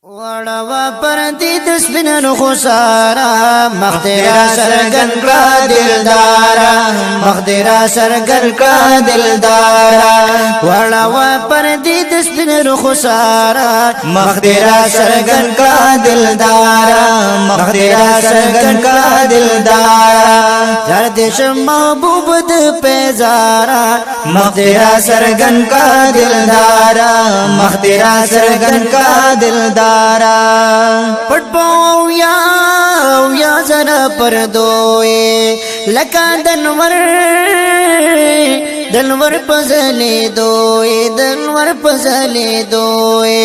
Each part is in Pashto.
وڑوا پردی دسپنن خسارا مخدرا سرگن کلا دلدارا مخدرا سرگن کلا دلدارا وڑوا پردی دسپنن خسارا مخدرا سرگن کلا دلدارا مخدرا سرگن کلا دلدارا زردش محبوب د پیزارا مخدرا سرگن کلا دلدارا مخدرا سرگن کلا دلدارا پٹ پاؤں یا ذرا پردوئے لکا دنور پزلے دوئے دنور پزلے دوئے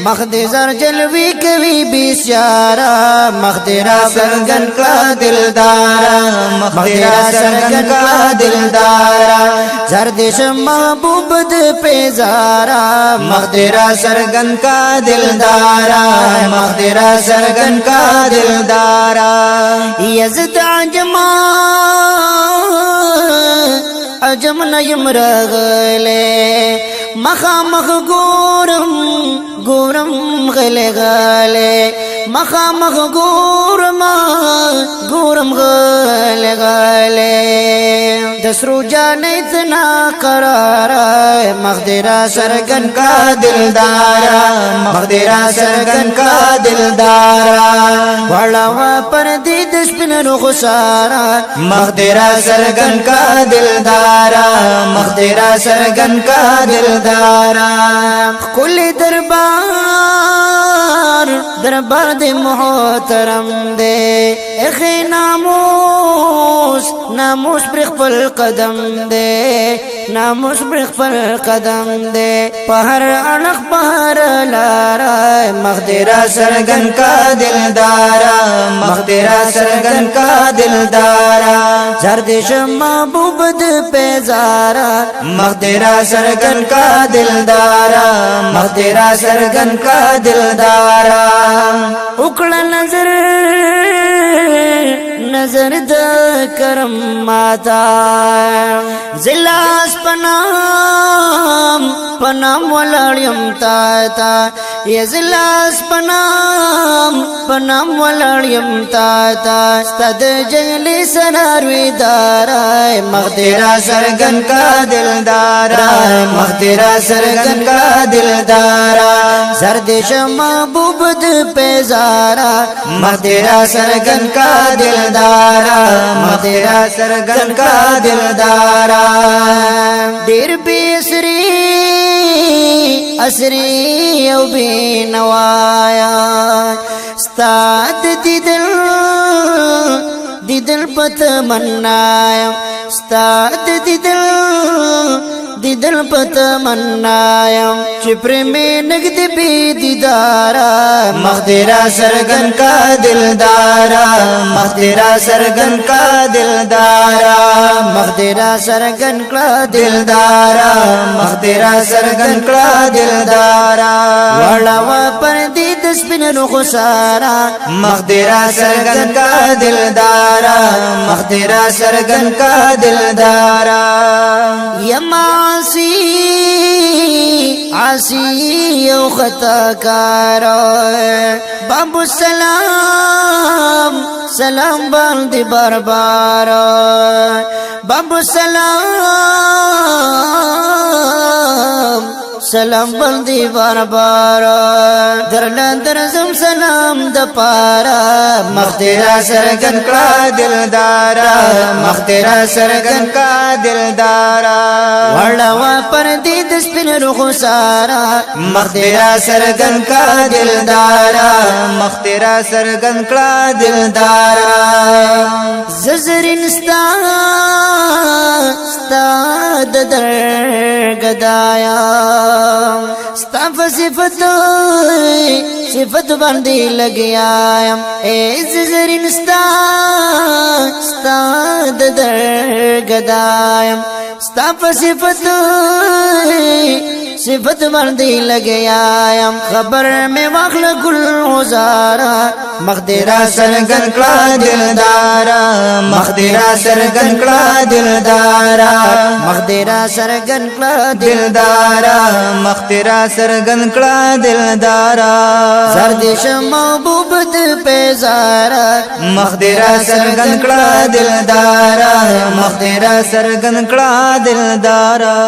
مخد زر جلوی کبھی بیسیارا مخدرا سرگن کا دلدارا مخدرا سرگن کا دلدارا زردش محبوب د پیزارا مخدرا سرگن کا دلدارا مخدرا سرگن کا دلدارا یزد عجم نیم رغلے مخامخ گورم غلے غلے مخامخ گورم غلے غلے دسرو جانے اتنا قرارا مخدرا سرگن کا دلدارا مخدرا سرگن کا دلدارا وڑوا پردی دسپنن خسارا مخدرا سرگن کا دلدارا مخدرا سرگن کا دلدارا کل دربار دے محترم دے اخی ناموس برخ پل قدم دے ناموس برخ پل قدم دے پہر علق پہر لارا مخدرا سرگن کا دلدارا مخدرا سرگن کا دلدارا زردش محبوب د پیزارا مخدرا سرگن کا دلدارا مخدرا سرگن کا دلدارا اکڑا نظر د کرم ماتا زلاس پنام ولڑیم تا یا زلاس پنام ولڑیم تا ستد جنگلی سراروی دارا مخدرا سرگن کا دلدارا مخدرا سرگن کا دلدارا زردش محبوب د پیزارا مخدرا سرگن کا دلدارا مخدرا سرگن کا دلدارا دیر بی اسری او بی نوایا ستاد دیدل پت منایا ستاد دیدل پت منایا چپر میں نگد بی دیدارا مخدرا سرگن کا دلدارا مخدرا سرگن کا دلدارا مخدرا سرگن کا دلدارا مخدرا سرگن کا دلدارا وڑوا پردی دسپنن خسارا مخدرا سرگن کا دلدارا مخدرا سرگن کا دلدارا عاصی و خطا کارا بابو سلام باندی باربارا بابو سلام بندی باربارا درزم سلام د پارا مخدرا سرگن کا دلدارا مخدرا سرگن کا دلدارا وڑوا پردی دسپنن خسارا مخدرا سرگن کا دلدارا مخدرا سرگن کا دلدارا ززرین ستا در گدایا ستا صفت باندې لګیایم اے زرین ستا د درګدایم ستا په صفت باندې لګیایم خبر مې واخله ګل غزارا مخدرا سرګن کړه دلدارا مخدرا سرګن کړه دلدارا مخدرا سرګن کړه دلدارا مخدرا سرګن کړه دلدارا زردش محبوب د پیزارا مخدرا سرګن کړه دلدارا مخدرا سرګن کړه دلدارا